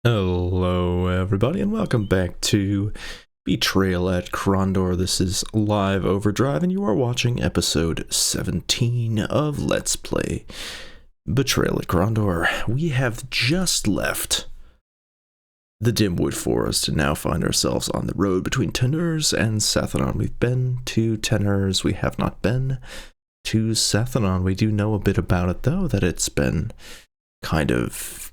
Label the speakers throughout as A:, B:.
A: Hello everybody and welcome back to Betrayal at Krondor. This is Live Overdrive and you are watching episode 17 of Let's Play Betrayal at Krondor. We have just left the Dimwood Forest and now find ourselves on the road between Tenurs and Sethanon. We've been to Tenurs, we have not been to Sethanon. We do know a bit about it though, that it's been kind of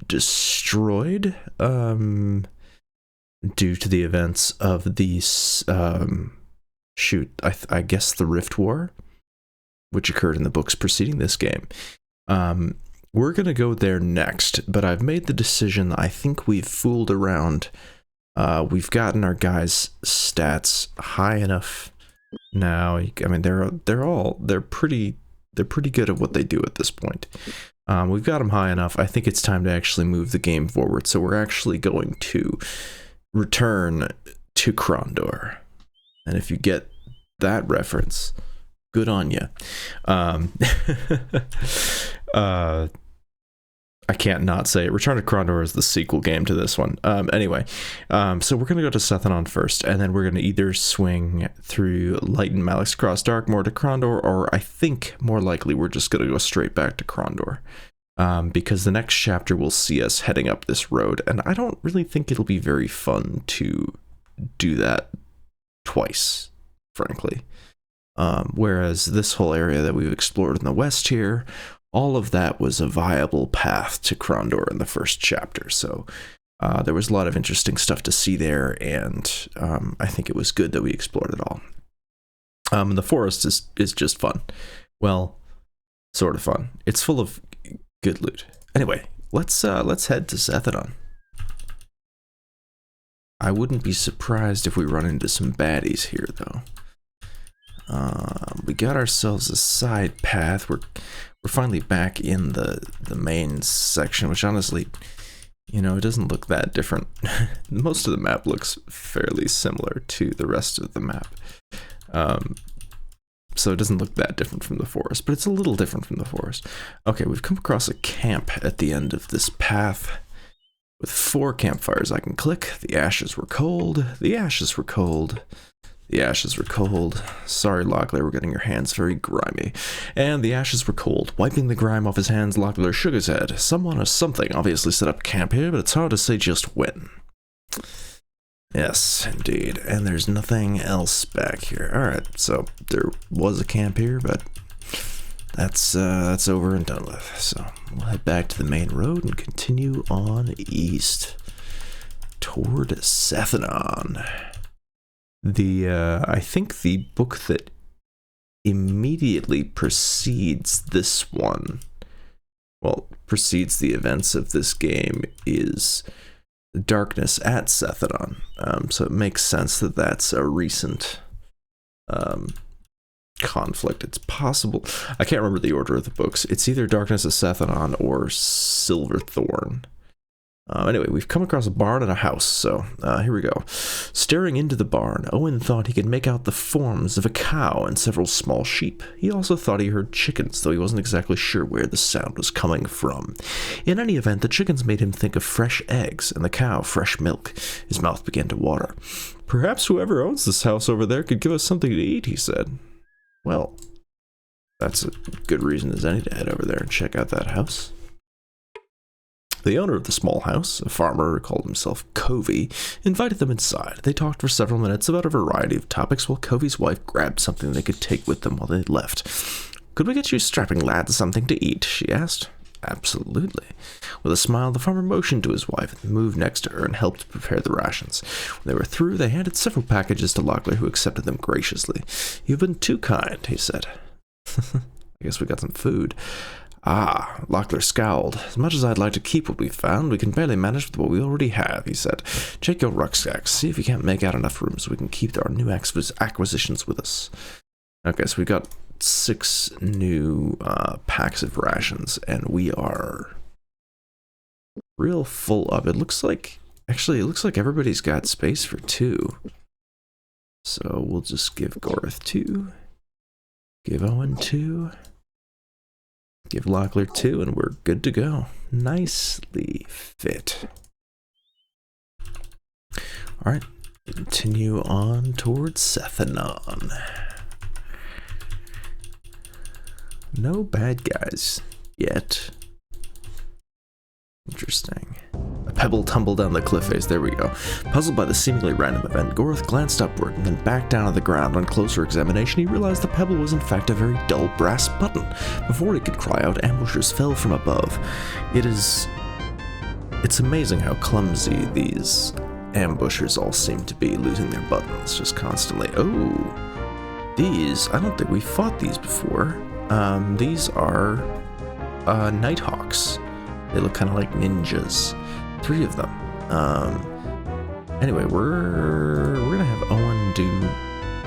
A: destroyed due to the events of these I guess the Rift War, which occurred in the books preceding this game. We're gonna go there next, but I've made the decision. I think we've fooled around. We've gotten our guys' stats high enough now. I mean, they're pretty good at what they do at this point. We've got them high enough. I think it's time to actually move the game forward. So we're actually going to return to Krondor. And if you get that reference, good on you. I can't not say it. Return to Krondor is the sequel game to this one. Anyway, so we're going to go to Sethanon first, and then we're going to either swing through Light and Malik's Cross Darkmoor to Krondor, or I think more likely we're just going to go straight back to Krondor. Because the next chapter will see us heading up this road, and I don't really think it'll be very fun to do that twice, frankly. Whereas this whole area that we've explored in the west here, all of that was a viable path to Krondor in the first chapter, so there was a lot of interesting stuff to see there, and I think it was good that we explored it all. The forest is just fun. Well, sort of fun. It's full of good loot. Anyway, let's head to Sethanon. I wouldn't be surprised if we run into some baddies here, though. We got ourselves a side path. We're finally back in the main section, which honestly, you know, it doesn't look that different. Most of the map looks fairly similar to the rest of the map. So it doesn't look that different from the forest, but it's a little different from the forest. Okay, we've come across a camp at the end of this path with 4 campfires I can click. The ashes were cold. The ashes were cold. The ashes were cold. Sorry, Locklear, we're getting your hands very grimy. And the ashes were cold. Wiping the grime off his hands, Locklear shook his head. Someone or something obviously set up camp here, but it's hard to say just when. Yes, indeed. And there's nothing else back here. Alright, so there was a camp here, but that's over and done with. So we'll head back to the main road and continue on east toward Sethanon. I think the book that immediately precedes this one, well, precedes the events of this game, is Darkness at Sethanon. So it makes sense that that's a recent conflict. It's possible. I can't remember the order of the books. It's either Darkness at Sethanon or Silverthorn. Anyway, we've come across a barn and a house, so here we go. Staring into the barn, Owen thought he could make out the forms of a cow and several small sheep. He also thought he heard chickens, though he wasn't exactly sure where the sound was coming from. In any event, the chickens made him think of fresh eggs, and the cow fresh milk. His mouth began to water. Perhaps whoever owns this house over there could give us something to eat, he said. Well, that's a good reason as any to head over there and check out that house. The owner of the small house, a farmer who called himself Covey, invited them inside. They talked for several minutes about a variety of topics while Covey's wife grabbed something they could take with them while they left. "Could we get you strapping lads something to eat?" she asked. "Absolutely." With a smile, the farmer motioned to his wife and moved next to her and helped prepare the rations. When they were through, they handed several packages to Locklear, who accepted them graciously. "You've been too kind," he said. "I guess we got some food." "Ah," Locklear scowled. "As much as I'd like to keep what we found, we can barely manage with what we already have," he said. "Check your rucksacks, see if you can't make out enough room so we can keep our new acquisitions with us." Okay, so we got 6 new packs of rations, and we are real full up. It looks like everybody's got space for 2. So we'll just give Gorith 2, give Owen 2, give Locklear 2, and we're good to go. Nicely fit. Alright, continue on towards Sethanon. No bad guys yet. Interesting. A pebble tumbled down the cliff face. There we go. Puzzled by the seemingly random event, Goroth glanced upward and then back down to the ground. On closer examination, he realized the pebble was in fact a very dull brass button. Before he could cry out, ambushers fell from above. It's amazing how clumsy these ambushers all seem to be, losing their buttons just constantly. Oh, these, I don't think we fought these before. These are Nighthawks. They look kind of like ninjas. 3 of them. Anyway, we're gonna have Owen do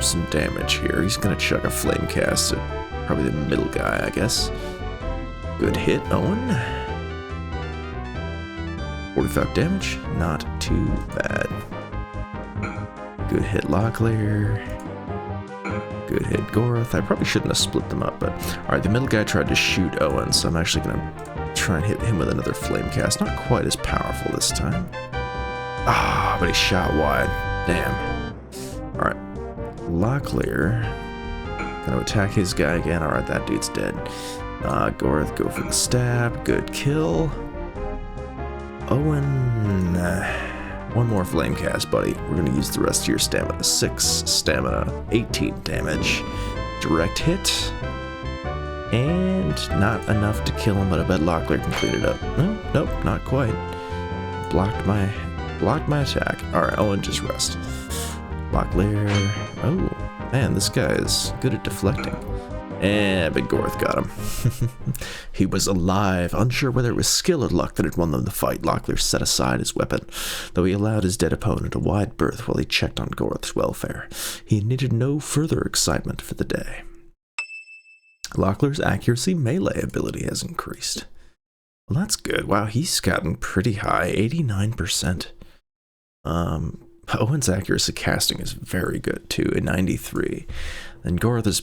A: some damage here. He's gonna chuck a flame cast at probably the middle guy, I guess. Good hit, Owen. 45 damage, not too bad. Good hit, Locklear. Good hit, Goroth. I probably shouldn't have split them up, but alright, the middle guy tried to shoot Owen, so I'm actually gonna try and hit him with another flame cast. Not quite as powerful this time. Ah, but he shot wide. Damn. Alright. Locklear. Gonna attack his guy again. Alright, that dude's dead. Goroth, go for the stab. Good kill. Owen. One more flame cast, buddy. We're gonna use the rest of your stamina. 6 stamina, 18 damage. Direct hit. And not enough to kill him, but I bet Locklear can clean it up. No, nope, not quite. Blocked my attack. Alright, Owen, just rest. Locklear. Oh, man, this guy is good at deflecting. And Big Goroth got him. He was alive, unsure whether it was skill or luck that had won them the fight. Locklear set aside his weapon, though he allowed his dead opponent a wide berth while he checked on Goroth's welfare. He needed no further excitement for the day. Locklear's accuracy melee ability has increased. Well, that's good. Wow, he's gotten pretty high, 89%. Owen's accuracy casting is very good too, a 93. Then Goroth is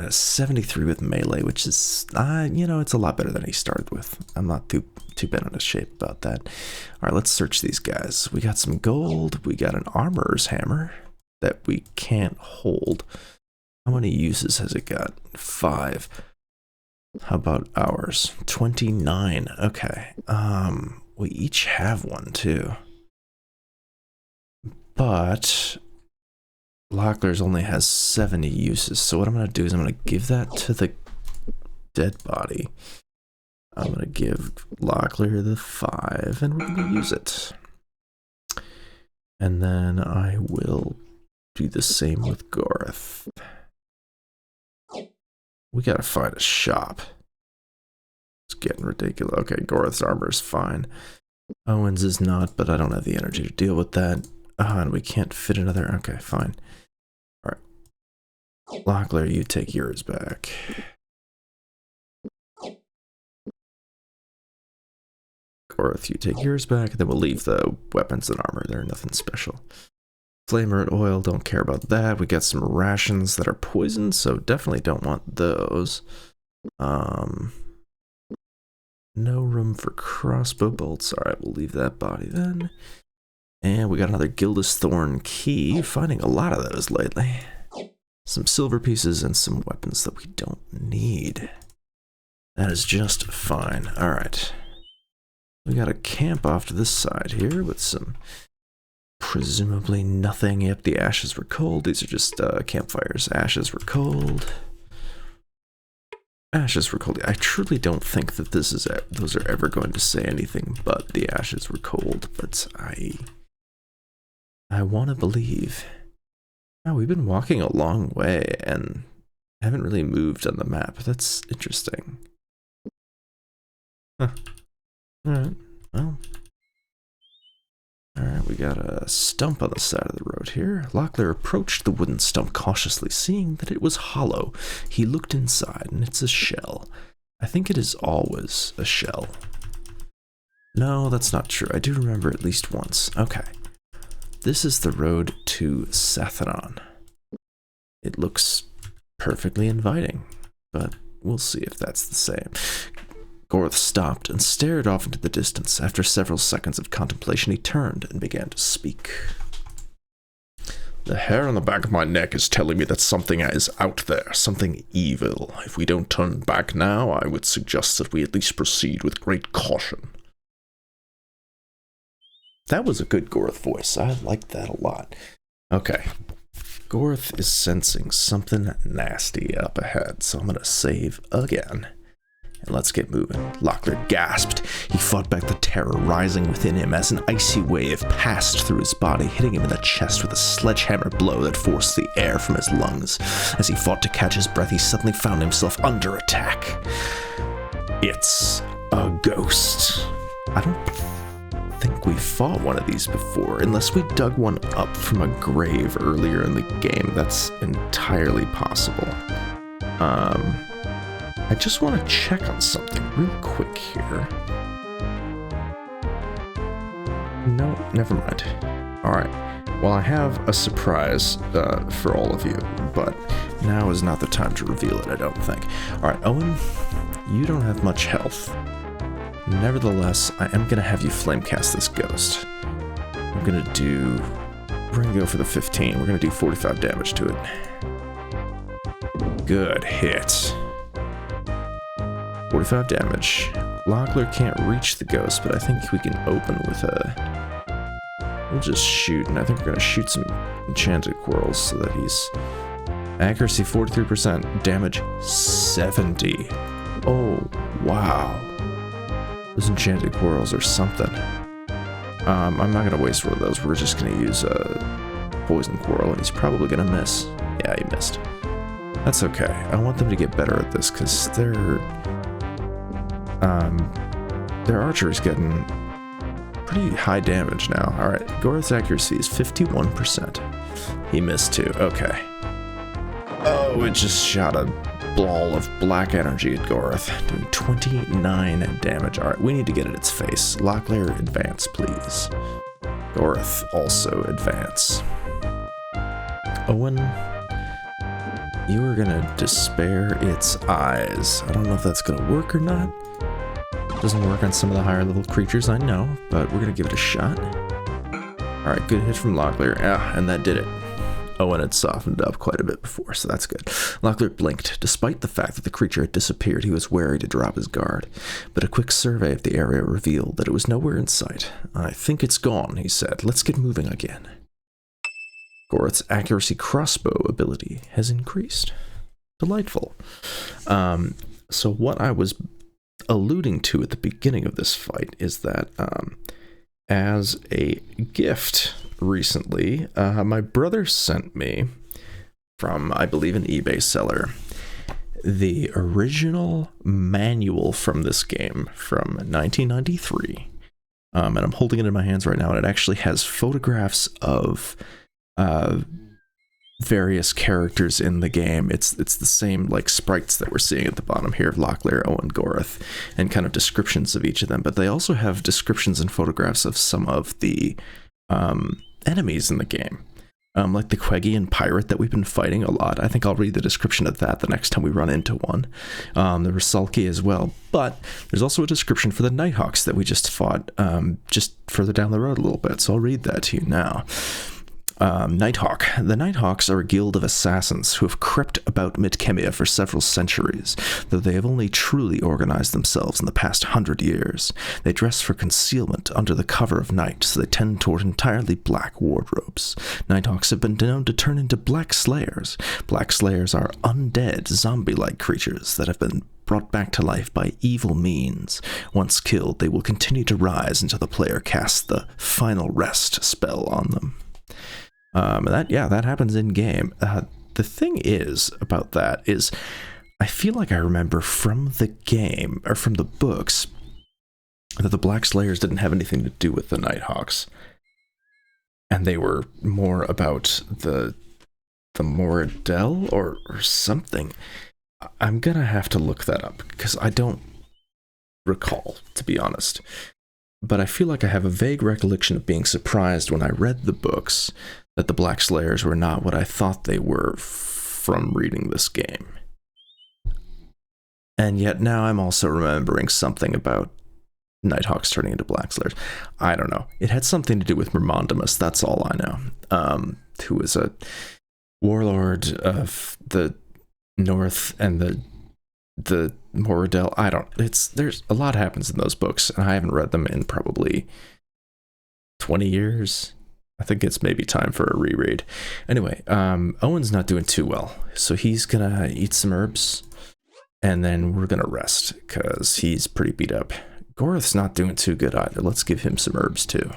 A: 73 with melee, which is, it's a lot better than he started with. I'm not too bent out of shape about that. All right, let's search these guys. We got some gold. We got an armorer's hammer that we can't hold. How many uses has it got? 5. How about ours? 29. Okay. We each have one too. But Locklear's only has 70 uses, so what I'm going to do is I'm going to give that to the dead body. I'm going to give Locklear the 5, and we're going to use it. And then I will do the same with Goroth. We got to find a shop. It's getting ridiculous. Okay, Goroth's armor is fine. Owen's is not, but I don't have the energy to deal with that. And we can't fit another. Okay, fine. Locklear, you take yours back. Goroth, you take yours back, and then we'll leave the weapons and armor there, nothing special. Flamer and oil, don't care about that. We got some rations that are poisoned, so definitely don't want those. No room for crossbow bolts. Alright, we'll leave that body then. And we got another Gildus Thorn key. Finding a lot of those lately. Some silver pieces and some weapons that we don't need. That is just fine. Alright. We got a camp off to this side here with some presumably nothing. Yep, the ashes were cold. These are just campfires. Ashes were cold. Ashes were cold. I truly don't think that those are ever going to say anything but the ashes were cold, but I want to believe. Oh, we've been walking a long way and haven't really moved on the map. That's interesting. Huh. Alright, well. Alright, we got a stump on the side of the road here. Locklear approached the wooden stump cautiously, seeing that it was hollow. He looked inside, and it's a shell. I think it is always a shell. No, that's not true. I do remember at least once. Okay. This is the road to Sethanon. It looks perfectly inviting, but we'll see if that's the same. Gorth stopped and stared off into the distance. After several seconds of contemplation, he turned and began to speak. The hair on the back of my neck is telling me that something is out there, something evil. If we don't turn back now, I would suggest that we at least proceed with great caution. That was a good Gorth voice. I liked that a lot. Okay. Gorth is sensing something nasty up ahead, so I'm going to save again. And let's get moving. Locklear gasped. He fought back the terror rising within him as an icy wave passed through his body, hitting him in the chest with a sledgehammer blow that forced the air from his lungs. As he fought to catch his breath, he suddenly found himself under attack. It's a ghost. I don't think we fought one of these before, unless we dug one up from a grave earlier in the game. That's entirely possible. I just want to check on something real quick here. No, never mind. Alright, well, I have a surprise for all of you, but now is not the time to reveal it, I don't think. Alright, Owen, you don't have much health. Nevertheless, I am going to have you flamecast this ghost. We're going to go for the 15. We're going to do 45 damage to it. Good hit. 45 damage. Locklear can't reach the ghost, but I think we can open with a... We'll just shoot, and I think we're going to shoot some enchanted quarrels so that he's... Accuracy 43%, damage 70. Oh, wow. Those enchanted quarrels are something. I'm not going to waste one of those. We're just going to use a poison quarrel, and he's probably going to miss. Yeah, he missed. That's okay. I want them to get better at this, because their archery's getting pretty high damage now. Alright, Gorth's accuracy is 51%. He missed too. Okay. Oh, it just shot a ball of black energy at Gorth, doing 29 damage. Alright, we need to get at its face. Locklear, advance, please. Gorth, also advance. Owen, you are gonna despair its eyes. I don't know if that's gonna work or not. Doesn't work on some of the higher level creatures, I know, but we're gonna give it a shot. Alright, good hit from Locklear. Yeah, and that did it. Owen had softened up quite a bit before, so that's good. Locklear blinked. Despite the fact that the creature had disappeared, he was wary to drop his guard. But a quick survey of the area revealed that it was nowhere in sight. I think it's gone, he said. Let's get moving again. Gorth's accuracy crossbow ability has increased. Delightful. So what I was alluding to at the beginning of this fight is that as a gift recently, my brother sent me from, I believe, an eBay seller, the original manual from this game from 1993. And I'm holding it in my hands right now, and it actually has photographs of various characters in the game. It's the same like sprites that we're seeing at the bottom here of Locklear, Owen, Gorth, and kind of descriptions of each of them, but they also have descriptions and photographs of some of the enemies in the game, like the Quegian pirate that we've been fighting a lot. I think I'll read the description of that the next time we run into one. The Rusalki as well, but there's also a description for the Nighthawks that we just fought just further down the road a little bit, so I'll read that to you now. Nighthawk. The Nighthawks are a guild of assassins who have crept about Midkemia for several centuries, though they have only truly organized themselves in the past 100 years. They dress for concealment under the cover of night, so they tend toward entirely black wardrobes. Nighthawks have been known to turn into Black Slayers. Black Slayers are undead, zombie-like creatures that have been brought back to life by evil means. Once killed, they will continue to rise until the player casts the Final Rest spell on them. That happens in game. The thing is about that is, I feel like I remember from the game or from the books that the Black Slayers didn't have anything to do with the Nighthawks, and they were more about the Moradel or something. I'm gonna have to look that up because I don't recall, to be honest. But I feel like I have a vague recollection of being surprised when I read the books that the Black Slayers were not what I thought they were from reading this game. And yet now I'm also remembering something about Nighthawks turning into Black Slayers. I don't know. It had something to do with Mermondimus, that's all I know. Who was a warlord of the North and the Moradel. I don't, there's a lot happens in those books, and I haven't read them in probably 20 years. I think it's maybe time for a reread. Anyway, Owen's not doing too well, so he's gonna eat some herbs, and then we're gonna rest, because he's pretty beat up. Gorth's not doing too good either. Let's give him some herbs too.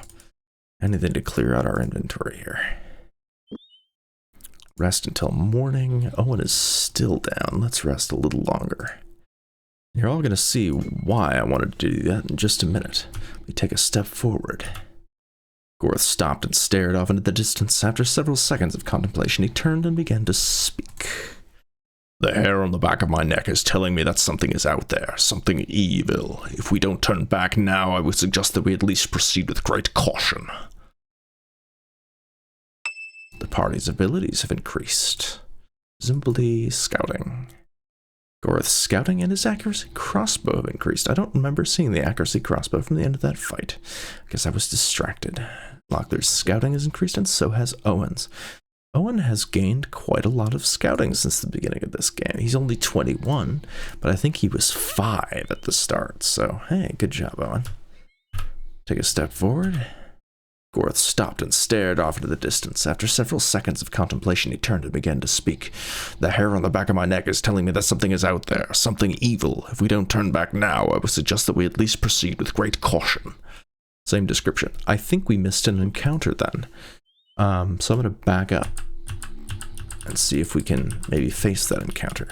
A: Anything to clear out our inventory here. Rest until morning. Owen is still down. Let's rest a little longer. You're all gonna see why I wanted to do that in just a minute. We take a step forward. Gorth stopped and stared off into the distance. After several seconds of contemplation, he turned and began to speak. The hair on the back of my neck is telling me that something is out there, something evil. If we don't turn back now, I would suggest that we at least proceed with great caution. The party's abilities have increased. Presumably scouting. Gorth's scouting and his accuracy crossbow have increased. I don't remember seeing the accuracy crossbow from the end of that fight. I guess I was distracted. Locklear's scouting has increased, and so has Owen's. Owen has gained quite a lot of scouting since the beginning of this game. He's only 21, but I think he was 5 at the start. So, hey, good job, Owen. Take a step forward. Gorth stopped and stared off into the distance. After several seconds of contemplation, he turned and began to speak. The hair on the back of my neck is telling me that something is out there, something evil. If we don't turn back now, I would suggest that we at least proceed with great caution. Same description. I think we missed an encounter then. So I'm going to back up and see if we can maybe face that encounter.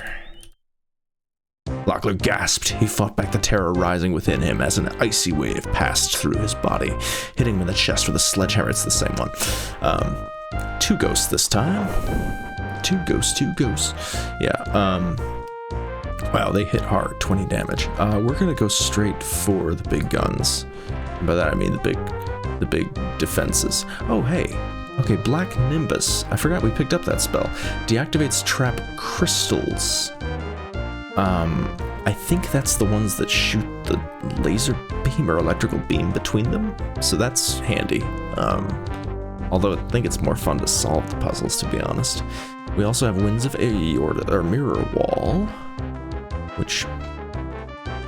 A: Locklear gasped. He fought back the terror rising within him as an icy wave passed through his body, hitting him in the chest with a sledgehammer. It's the same one. 2 ghosts this time. 2 ghosts. Yeah, wow, they hit hard. 20 damage. We're gonna go straight for the big guns. And by that I mean the big defenses. Oh, hey. Okay, Black Nimbus. I forgot we picked up that spell. Deactivates trap crystals. I think that's the ones that shoot the laser beam or electrical beam between them, so that's handy. Although I think it's more fun to solve the puzzles, to be honest. We also have Winds of Aeorta, or Mirror Wall, which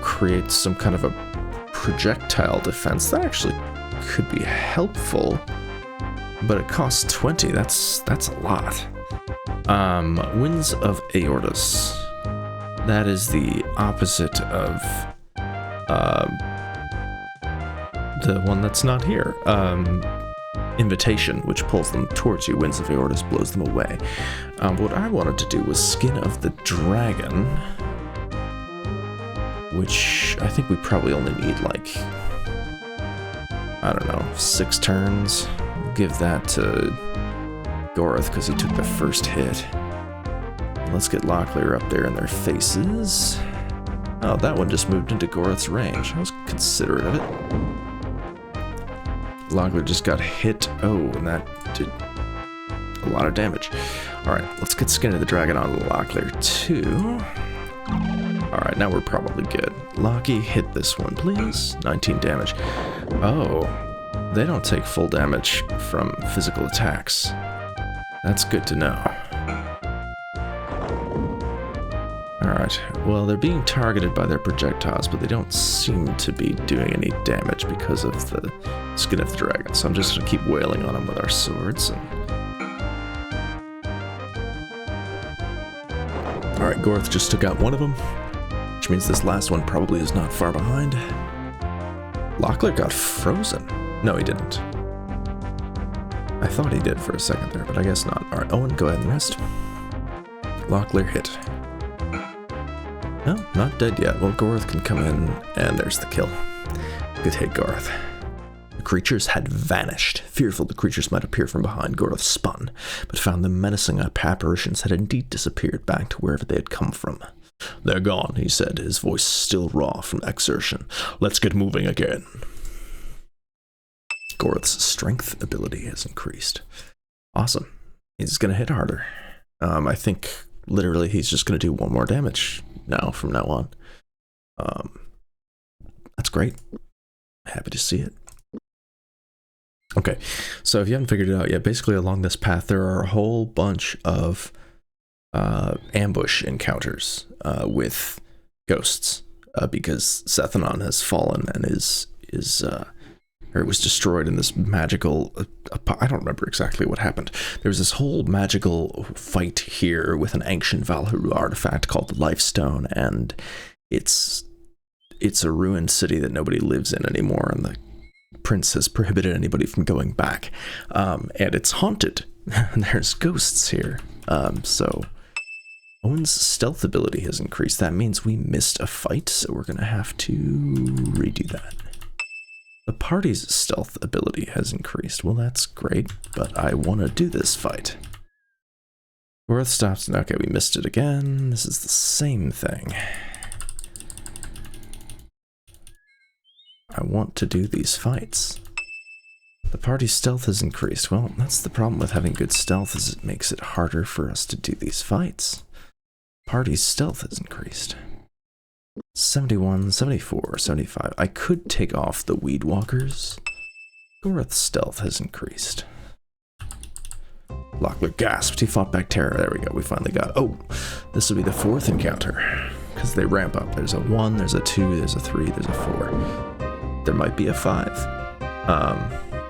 A: creates some kind of a projectile defense. That actually could be helpful, but it costs 20. That's a lot. Winds of Aeortus. That is the opposite of the one that's not here. Invitation, which pulls them towards you. Winds of Aeortus blows them away. What I wanted to do was Skin of the Dragon, which I think we probably only need like, I don't know, 6 turns. Give that to Gorth because he took the first hit. Let's get Locklear up there in their faces. Oh, that one just moved into Gorth's range. I was considerate of it. Locklear just got hit. Oh, and that did a lot of damage. Alright, let's get Skin of the Dragon on Locklear too. Alright, now we're probably good. Lockie, hit this one, please. 19 damage. Oh, they don't take full damage from physical attacks. That's good to know. Alright, well, they're being targeted by their projectiles, but they don't seem to be doing any damage because of the Skin of the Dragon, so I'm just going to keep wailing on them with our swords. Alright, Gorth just took out one of them, which means this last one probably is not far behind. Locklear got frozen. No, he didn't. I thought he did for a second there, but I guess not. Alright, Owen, go ahead and rest. Locklear hit. No, not dead yet. Well, Gorth can come in, and there's the kill. Good hit, Gorth. The creatures had vanished. Fearful the creatures might appear from behind, Gorth spun, but found the menacing apparitions had indeed disappeared back to wherever they had come from. They're gone, he said, his voice still raw from exertion. Let's get moving again. Gorth's strength ability has increased. Awesome. He's going to hit harder. I think literally he's just going to do 1 more damage now from now on. That's great. Happy to see it. Okay, so if you haven't figured it out yet, basically along this path there are a whole bunch of ambush encounters with ghosts because Sethanon has fallen and or it was destroyed in this magical I don't remember exactly what happened. There was this whole magical fight here with an ancient Valhalla artifact called the Lifestone, and it's a ruined city that nobody lives in anymore, and the prince has prohibited anybody from going back, and it's haunted. There's ghosts here, so Owen's stealth ability has increased. That means we missed a fight, so we're gonna have to redo that. The party's stealth ability has increased. Well, that's great, but I want to do this fight. Worth stops. Okay, we missed it again. This is the same thing. I want to do these fights. The party's stealth has increased. Well, that's the problem with having good stealth, is it makes it harder for us to do these fights. Party's stealth has increased. 71, 74, 75. I could take off the weed walkers. Goreth's stealth has increased. Locklear gasped. He fought back terror. There we go. We finally got it. Oh, this will be the fourth encounter, because they ramp up. There's a 1, there's a 2, there's a 3, there's a 4. There might be a 5.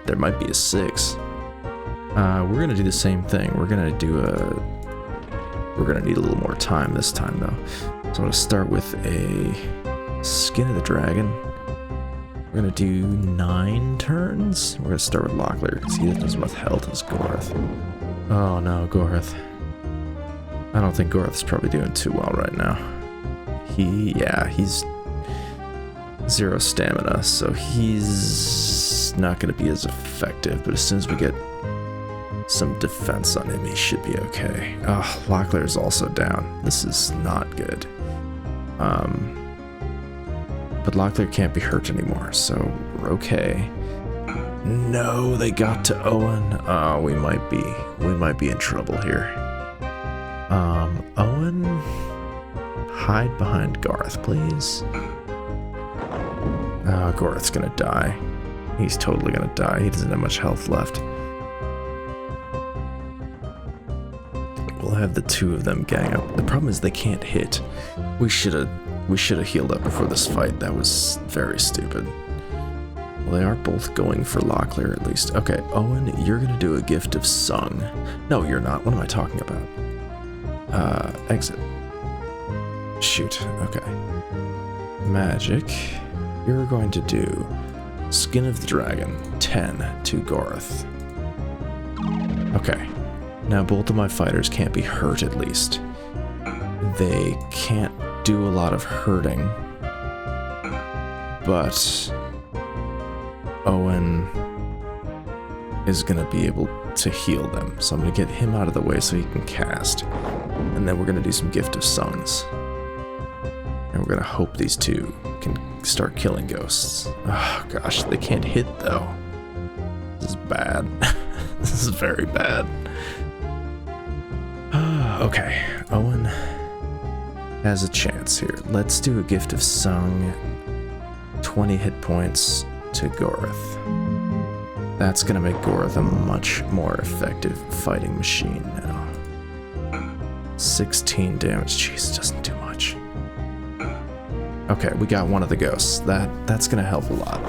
A: There might be a 6. We're gonna do the same thing. We're gonna need a little more time this time, though. So I'm gonna start with a Skin of the Dragon. We're gonna do 9 turns. We're gonna start with Locklear, because he doesn't have as much health as Goreth. Oh no, Goreth. I don't think Goreth's probably doing too well right now. He's 0 stamina, so he's not gonna be as effective, but as soon as we get some defense on him, he should be okay. Oh, Locklear is also down. This is not good. But Locklear can't be hurt anymore, so we're okay. No, they got to Owen. Oh, we might be in trouble here. Owen, hide behind Garth, please. Garth's gonna die. He's totally gonna die. He doesn't have much health left. We'll have the 2 of them gang up. The problem is they can't hit. We should have healed up before this fight. That was very stupid. Well, they are both going for Locklear at least. Okay, Owen, you're gonna do a Gift of Sung. No, you're not. What am I talking about? Exit. Shoot. Okay. Magic. You're going to do Skin of the Dragon, 10 to Garth. Okay. Now both of my fighters can't be hurt, at least. They can't do a lot of hurting. But Owen is going to be able to heal them. So I'm going to get him out of the way so he can cast. And then we're going to do some Gift of Suns. And we're going to hope these 2 can start killing ghosts. Oh gosh, they can't hit though. This is bad. This is very bad. Okay, Owen has a chance here. Let's do a Gift of Sung. 20 hit points to Goreth. That's gonna make Goreth a much more effective fighting machine now. 16 damage. Jeez, doesn't do much. Okay, we got one of the ghosts. That's gonna help a lot.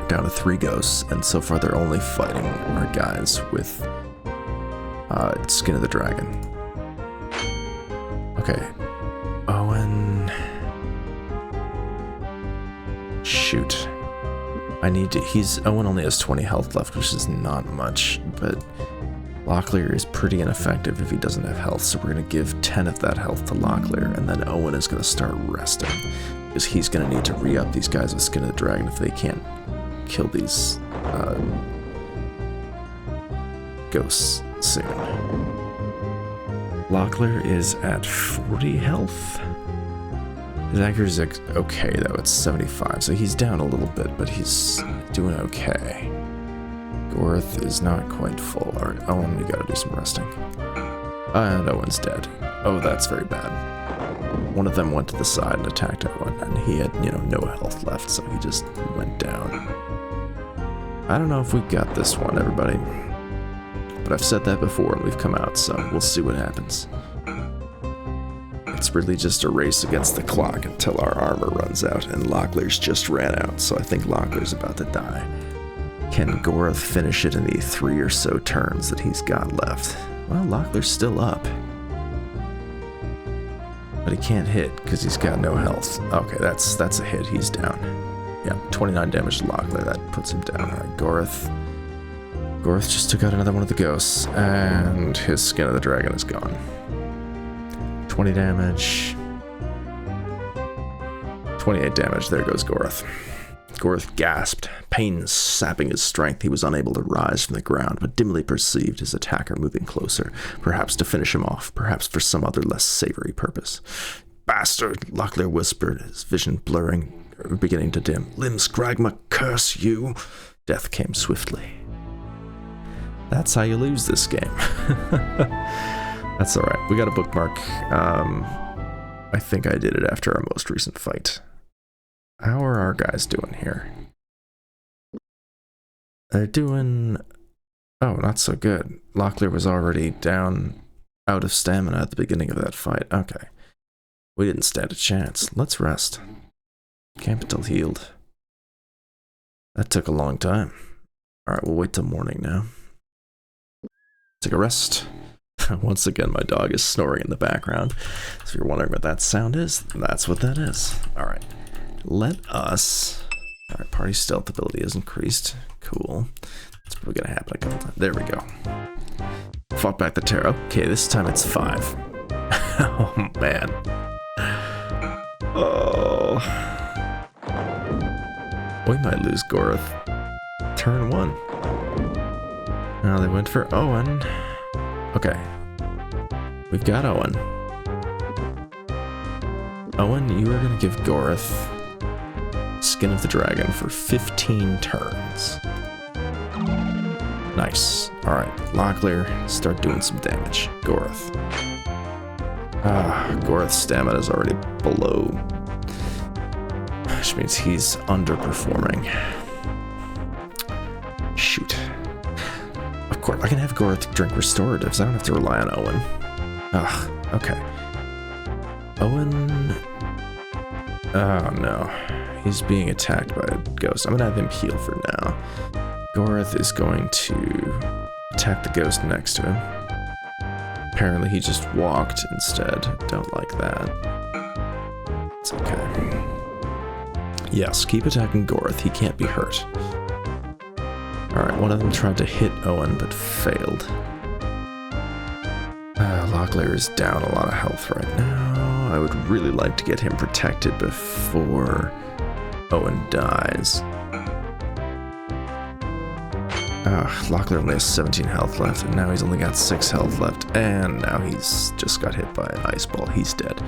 A: Down to 3 ghosts, and so far they're only fighting our guys with Skin of the Dragon. Okay. Owen. Shoot. Owen only has 20 health left, which is not much, but Locklear is pretty ineffective if he doesn't have health, so we're going to give 10 of that health to Locklear, and then Owen is going to start resting, because he's going to need to re-up these guys with Skin of the Dragon if they can't kill these ghosts soon. Locklear is at 40 health. His accuracy is okay though, it's 75, so he's down a little bit, but he's doing okay. Goreth is not quite full. Alright, Owen, we gotta do some resting. And Owen's dead. Oh, that's very bad. One of them went to the side and attacked Owen, and he had, you know, no health left, so he just went down. I don't know if we got this one, everybody. But I've said that before, and we've come out, so we'll see what happens. It's really just a race against the clock until our armor runs out, and Locklear's just ran out, so I think Locklear's about to die. Can Gorath finish it in the 3 or so turns that he's got left? Well, Locklear's still up. But he can't hit, because he's got no health. Okay, that's a hit, he's down. Yeah, 29 damage to Locklear, that puts him down. Alright, Gorath just took out another one of the ghosts, and his Skin of the Dragon is gone. 20 damage. 28 damage. There goes Gorath. Gorath gasped, pain sapping his strength. He was unable to rise from the ground, but dimly perceived his attacker moving closer, perhaps to finish him off, perhaps for some other less savory purpose. Bastard, Locklear whispered, his vision blurring, beginning to dim. Lim Scragma, curse you! Death came swiftly. That's how you lose this game. That's alright. We got a bookmark. I think I did it after our most recent fight. How are our guys doing here? They're doing... Oh, not so good. Locklear was already down, out of stamina at the beginning of that fight. Okay. We didn't stand a chance. Let's rest. Camp until healed. That took a long time. Alright, we'll wait till morning now. Take a rest. Once again, my dog is snoring in the background. So if you're wondering what that sound is, that's what that is. Alright. Let us... Alright, party stealth ability is increased. Cool. That's probably gonna happen a couple times. There we go. Fought back the terror. Okay, this time it's 5. Oh, man. Oh. We might lose Gorath. Turn 1. Now they went for Owen. Okay. We've got Owen. Owen, you are going to give Gorath Skin of the Dragon for 15 turns. Nice. Alright, Locklear, start doing some damage. Gorath. Gorath's stamina is already below, which means he's underperforming. Shoot. Of course, I can have Gorath drink restoratives. I don't have to rely on Owen. Okay. Owen... Oh, no. He's being attacked by a ghost. I'm gonna have him heal for now. Gorath is going to attack the ghost next to him. Apparently he just walked instead. Don't like that. It's okay. Yes, keep attacking Gorath. He can't be hurt. Alright, one of them tried to hit Owen, but failed. Locklear is down a lot of health right now. I would really like to get him protected before Owen dies. Locklear only has 17 health left, and now he's only got 6 health left, and now he's just got hit by an ice ball. He's dead.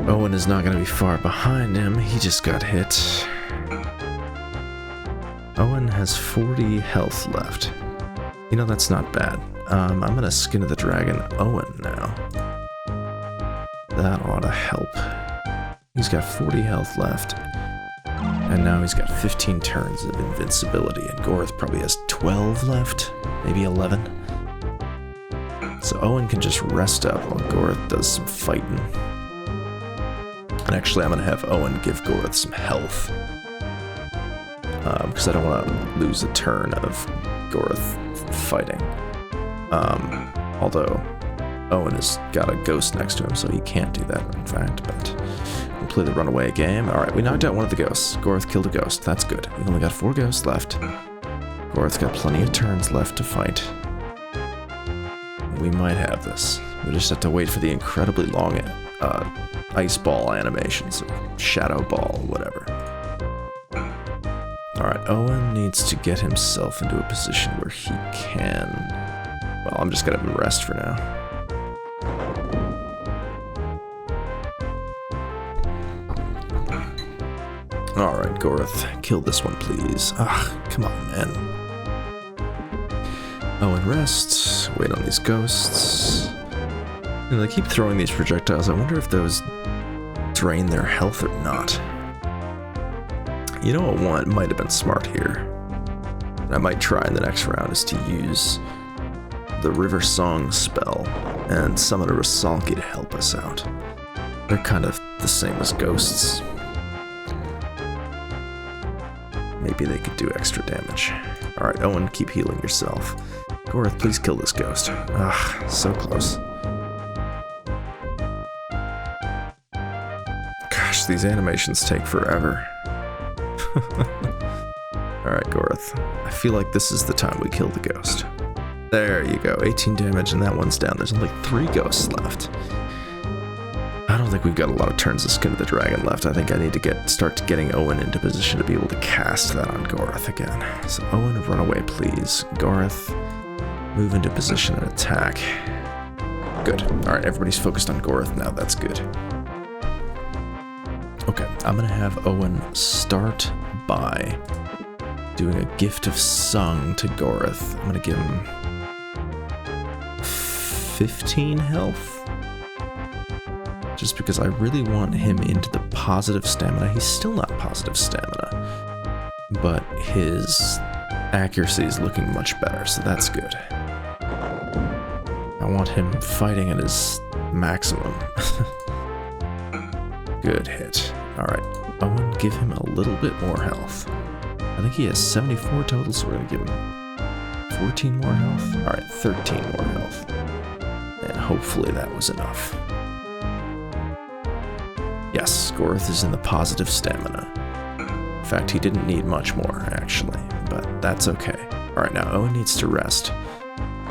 A: Owen is not going to be far behind him. He just got hit. Owen has 40 health left. You know, that's not bad. I'm gonna Skin of the Dragon Owen now. That ought to help. He's got 40 health left. And now he's got 15 turns of invincibility, and Gorath probably has 12 left, maybe 11. So Owen can just rest up while Gorath does some fighting. And actually, I'm gonna have Owen give Gorath some health. Because I don't want to lose a turn of Gorath fighting. Although Owen has got a ghost next to him, so he can't do that, in fact, but we'll play the runaway game. Alright, we knocked out one of the ghosts. Gorath killed a ghost. That's good. We've only got 4 ghosts left. Gorath's got plenty of turns left to fight. We might have this. We just have to wait for the incredibly long ice ball animations, or shadow ball, whatever. Alright, Owen needs to get himself into a position where he can... Well, I'm just gonna have him rest for now. Alright, Gorath, kill this one, please. Come on, man. Owen rests, wait on these ghosts. And they keep throwing these projectiles. I wonder if those drain their health or not. You know what might have been smart here? I might try in the next round is to use the River Song spell and summon a Rusalki to help us out. They're kind of the same as ghosts. Maybe they could do extra damage. Alright, Owen, keep healing yourself. Gorith, please kill this ghost. Ah, so close. Gosh, these animations take forever. Alright, Gorith. I feel like this is the time we kill the ghost. There you go, 18 damage and that one's down. There's only 3 ghosts left. I don't think we've got a lot of turns of Skin of the Dragon left. I think I need to start getting Owen into position to be able to cast that on Gorith again. So Owen, run away please. Gorith, move into position and attack. Good. Alright, everybody's focused on Gorith now, that's good. Okay, I'm gonna have Owen start by doing a Gift of Song to Gorith. I'm gonna give him 15 health. Just because I really want him into the positive stamina. He's still not positive stamina, but his accuracy is looking much better, so that's good. I want him fighting at his maximum. Good hit. Alright, Owen, give him a little bit more health. I think he has 74 total, so we're going to give him 14 more health. Alright, 13 more health. And hopefully that was enough. Yes, Gorith is in the positive stamina. In fact, he didn't need much more, actually, but that's okay. Alright, now Owen needs to rest,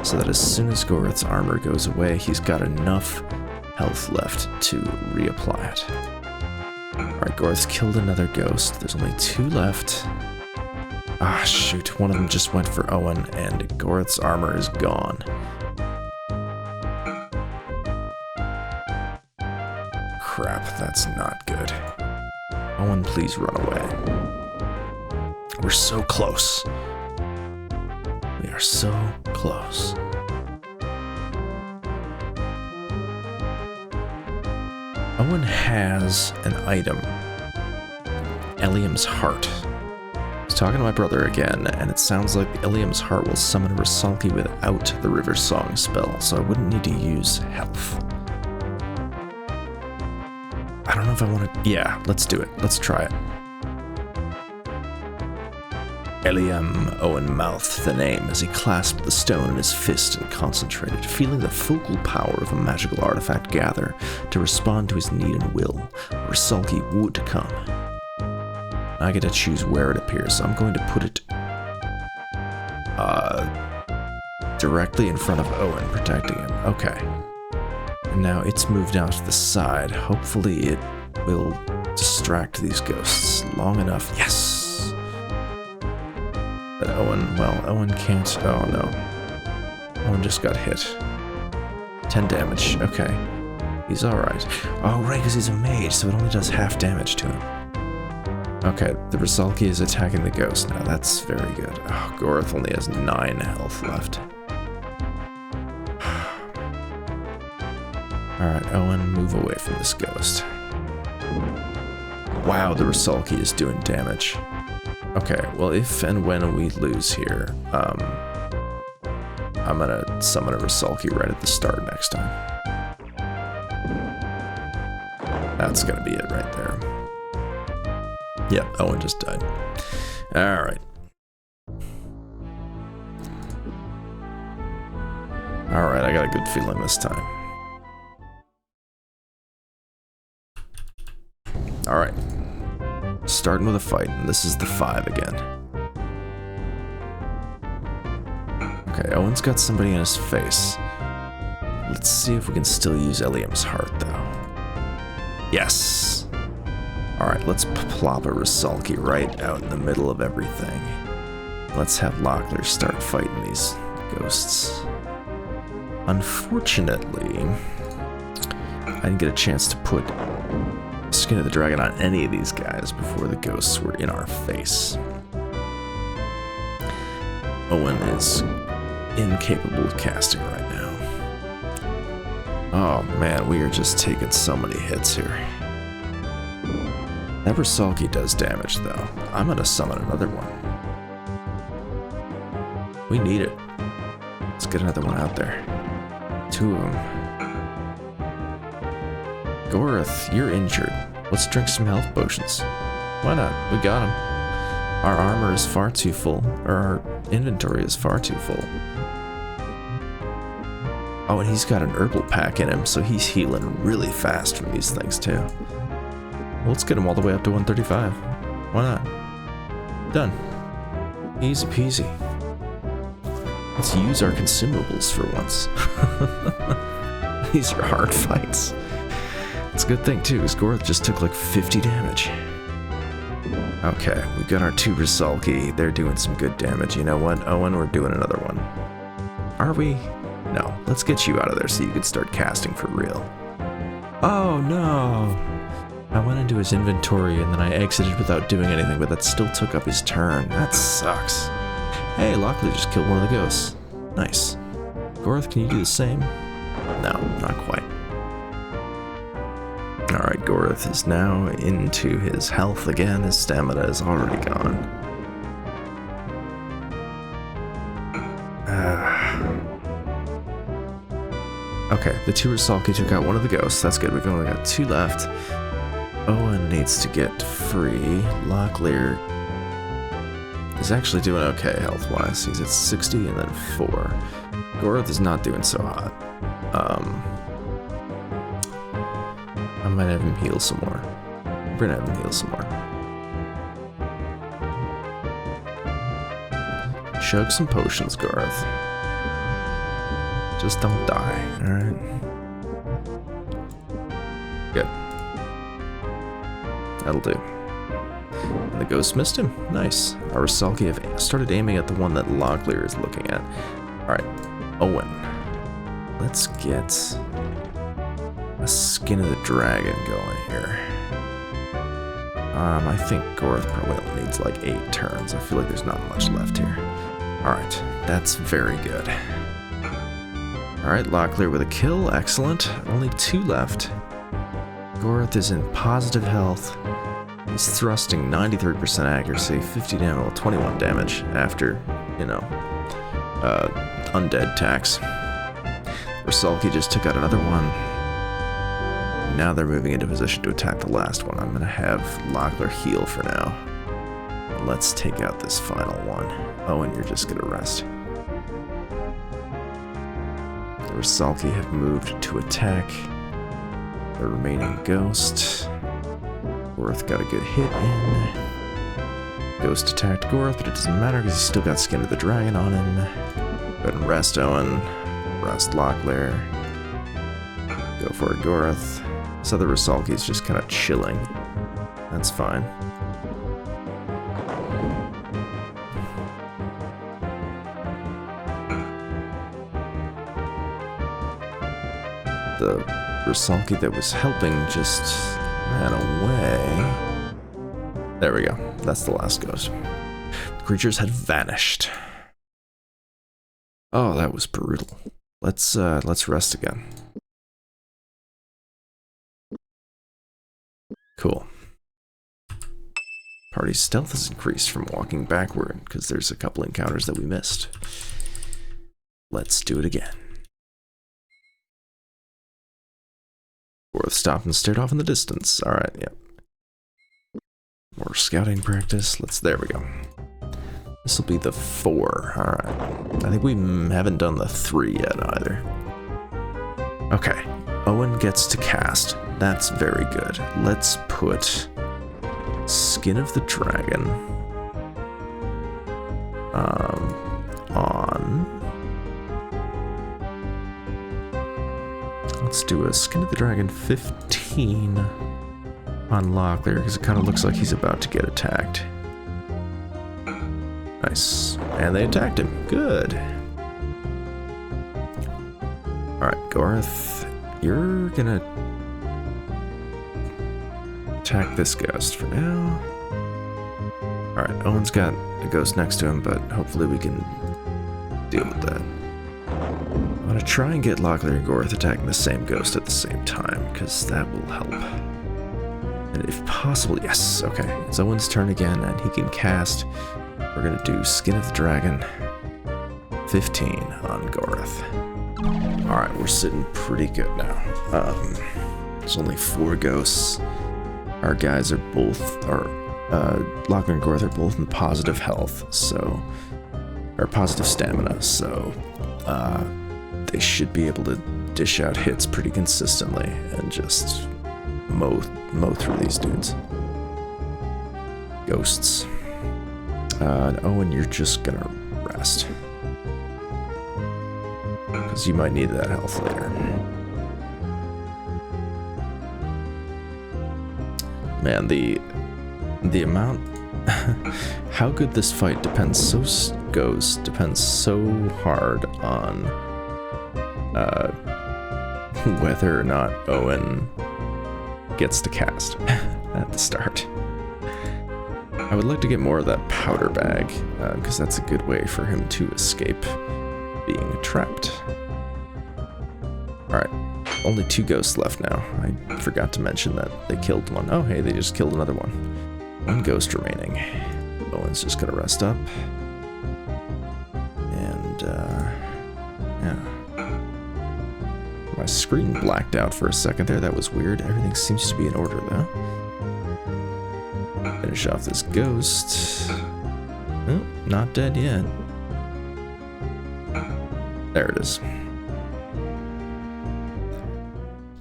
A: so that as soon as Gorith's armor goes away, he's got enough health left to reapply it. Alright, Gorith's killed another ghost. There's only 2 left. Ah, shoot, one of them just went for Owen, and Gorith's armor is gone. Crap, that's not good. Owen, please run away. We're so close. We are so close. Owen has an item. Eliam's Heart. I was talking to my brother again, and it sounds like the Eliam's Heart will summon a Rusalki without the River Song spell, so I wouldn't need to use health. I don't know if I want to... Yeah, let's do it. Let's try it. Eliam, Owen mouthed the name as he clasped the stone in his fist and concentrated, feeling the focal power of a magical artifact gather to respond to his need and will. Rusalki would come. I get to choose where it appears, so I'm going to put it directly in front of Owen, protecting him. Okay. And now it's moved out to the side. Hopefully it will distract these ghosts long enough. Yes! But Owen, well, Owen can't... Oh, no. Owen just got hit. 10 damage. Okay. He's alright. Oh, right, because he's a mage, so it only does half damage to him. Okay, the Rusalki is attacking the ghost now. That's very good. Oh, Gorith only has 9 health left. Alright, Owen, move away from this ghost. Wow, the Rusalki is doing damage. Okay, well, if and when we lose here, I'm gonna summon a Rusalki right at the start next time. That's gonna be it right there. Yep, Owen just died. Alright. Alright, I got a good feeling this time. Alright. Starting with a fight, and this is the 5 again. Okay, Owen's got somebody in his face. Let's see if we can still use Eliam's Heart, though. Yes! Alright, let's plop a Rusalki right out in the middle of everything. Let's have Locklear start fighting these ghosts. Unfortunately, I didn't get a chance to put Skin of the Dragon on any of these guys before the ghosts were in our face. Owen is incapable of casting right now. Oh man, we are just taking so many hits here. That Bersalki does damage though. I'm gonna summon another one. We need it. Let's get another one out there. 2 of them. Gorath, you're injured. Let's drink some health potions. Why not? We got him. Our armor is far too full, or our inventory is far too full. Oh, and he's got an herbal pack in him, so he's healing really fast from these things too. Well, let's get him all the way up to 135. Why not? Done. Easy peasy. Let's use our consumables for once. These are hard fights. It's a good thing too, because Gorath just took like 50 damage. Okay, we got our 2 Bersalki. They're doing some good damage. You know what, Owen? We're doing another one. Are we? No. Let's get you out of there so you can start casting for real. Oh no! I went into his inventory and then I exited without doing anything, but that still took up his turn. That sucks. Hey, Lockley just killed one of the ghosts. Nice. Gorath, can you do the same? No, not quite. Alright, Gorath is now into his health again. His stamina is already gone. Okay, the 2 Bersalki took out one of the ghosts. That's good. We've only got 2 left. Owen needs to get free. Locklear is actually doing okay health-wise. He's at 60 and then 4. Gorath is not doing so hot. I might have him heal some more. We're gonna have him heal some more. Chug some potions, Gorath. Just don't die, alright? Good. That'll do. And the ghost missed him. Nice. Our Bersalki have started aiming at the one that Locklear is looking at. Alright, Owen. Let's get a Skin of the Dragon going here. I think Gorath probably only needs like 8 turns. I feel like there's not much left here. Alright, that's very good. Alright, Locklear with a kill. Excellent. Only 2 left. Gorath is in positive health. He's thrusting 93% accuracy, 50 damage, 21 damage after, you know, undead tax. Bersalki just took out another one. Now they're moving into position to attack the last one. I'm going to have Locklear heal for now. Let's take out this final one. Oh, and you're just going to rest. The Bersalki have moved to attack the remaining ghost. Gorath got a good hit in. Ghost attacked Gorath, but it doesn't matter because he's still got Skin of the Dragon on him. Go ahead and rest Owen. Rest Locklear. Go for it, Gorath. So the Bersalki is just kind of chilling. That's fine. The Bersalki that was helping just ran away. There we go. That's the last ghost. The creatures had vanished. Oh, that was brutal. Let's rest again. Cool. Party's stealth has increased from walking backward because there's a couple encounters that we missed. Let's do it again. Gorath stopped and stared off in the distance. Alright, yep. More scouting practice. There we go. This will be the 4. Alright. I think we haven't done the 3 yet either. Okay. Owen gets to cast. That's very good. Let's put Skin of the Dragon on. Let's do a Skin of the Dragon 15 on Locklear because it kind of looks like he's about to get attacked. Nice. And they attacked him. Good. Alright, Gorath, you're gonna attack this ghost for now. Alright, Owen's got a ghost next to him, but hopefully we can deal with that. want to try and get Locklear and Gorth attacking the same ghost at the same time, because that will help. And if possible, yes, okay. It's Owen's turn again, and he can cast. We're going to do Skin of the Dragon. 15 on Gorth. Alright, we're sitting pretty good now. There's only 4 ghosts. Our guys are both, Locklear and Gorth are both in positive health, so, or positive stamina, so, they should be able to dish out hits pretty consistently and just mow through these dudes. Ghosts. And Owen, you're just gonna rest. Because you might need that health later. Man, the amount, how good this fight depends so hard on whether or not Owen gets to cast at the start. I would like to get more of that powder bag, because that's a good way for him to escape being trapped. Alright, only 2 ghosts left now. I forgot to mention that they killed one. Oh hey, they just killed another one. 1 ghost remaining. Owen's just gonna rest up. And, yeah. My screen blacked out for a second there, that was weird. Everything seems to be in order though. Finish off this ghost. Oh, not dead yet. There it is.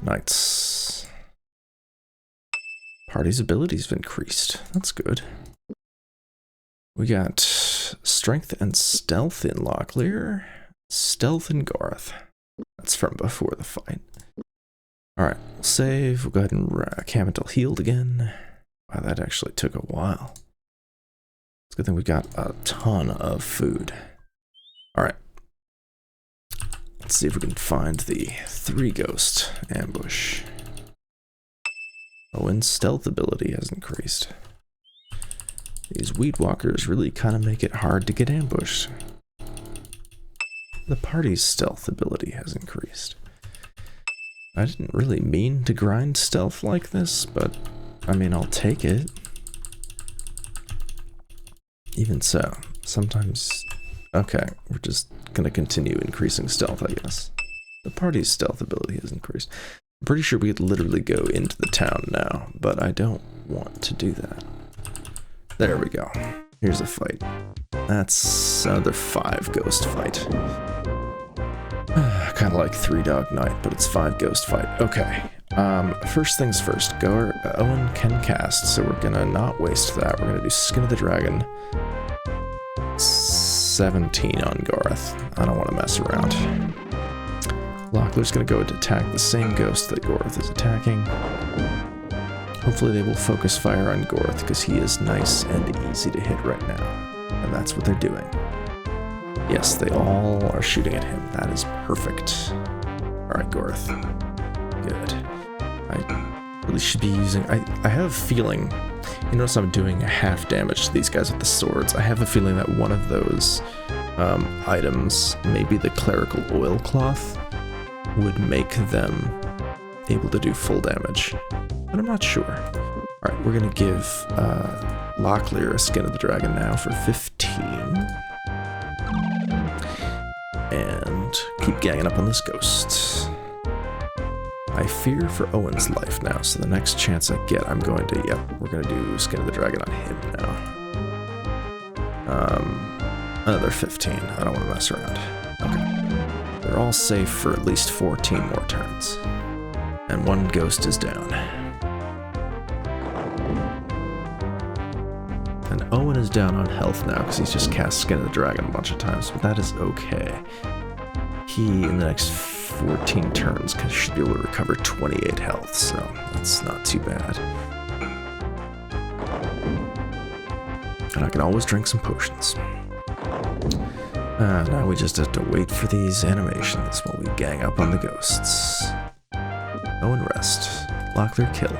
A: Knights. Party's abilities have increased. That's good. We got strength and stealth in Locklear. Stealth in Gorth. That's from before the fight. Alright, we'll save. We'll go ahead and camp until healed again. Wow, that actually took a while. It's a good thing we got a ton of food. Alright. Let's see if we can find the 3 ghost ambush. Owen's stealth ability has increased. These weed walkers really kind of make it hard to get ambushed. The party's stealth ability has increased. I didn't really mean to grind stealth like this, but I mean, I'll take it. Even so, sometimes... Okay, we're just gonna continue increasing stealth, I guess. The party's stealth ability has increased. I'm pretty sure we could literally go into the town now, but I don't want to do that. There we go. Here's a fight. That's another 5 ghost fight. Kind of like 3 Dog Night, but it's 5 ghost fight. Okay. First things first. Owen can cast, so we're gonna not waste that. We're gonna do Skin of the Dragon. 17 on Gorth. I don't want to mess around. Locklear's gonna go to attack the same ghost that Gorth is attacking. Hopefully they will focus fire on Gorth, because he is nice and easy to hit right now. And that's what they're doing. Yes, they all are shooting at him. That is perfect. Alright, Gorth. Good. I really should be using... I have a feeling... You notice I'm doing half damage to these guys with the swords. I have a feeling that one of those items, maybe the clerical oilcloth, would make them able to do full damage. But I'm not sure. Alright, we're gonna give Locklear a Skin of the Dragon now for 15. And keep ganging up on this ghost. I fear for Owen's life now, so the next chance I get, I'm going to, yep, we're going to do Skin of the Dragon on him now. Another 15. I don't want to mess around. Okay. They're all safe for at least 14 more turns. And 1 ghost is down. And Owen is down on health now, because he's just cast Skin of the Dragon a bunch of times, but that is okay. He, in the next 14 turns, should be able to recover 28 health, so that's not too bad. And I can always drink some potions. Now we just have to wait for these animations while we gang up on the ghosts. Owen rest. Locklear kill.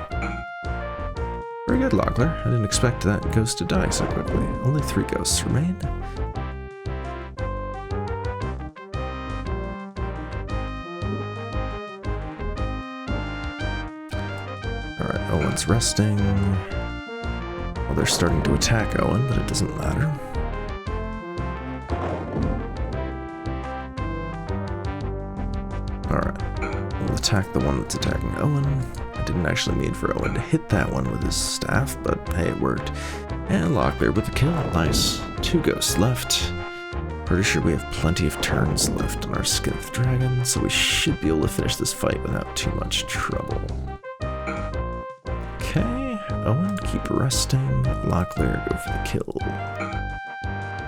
A: Very good, Locklear. I didn't expect that ghost to die so quickly. Only 3 ghosts remain. Owen's resting. Well, they're starting to attack Owen, but it doesn't matter. Alright, we'll attack the one that's attacking Owen. I didn't actually mean for Owen to hit that one with his staff, but hey, it worked. And Locklear with the kill. Nice. 2 ghosts left. Pretty sure we have plenty of turns left on our Skin of the Dragon, so we should be able to finish this fight without too much trouble. Okay, Owen, keep resting. Locklear, go for the kill.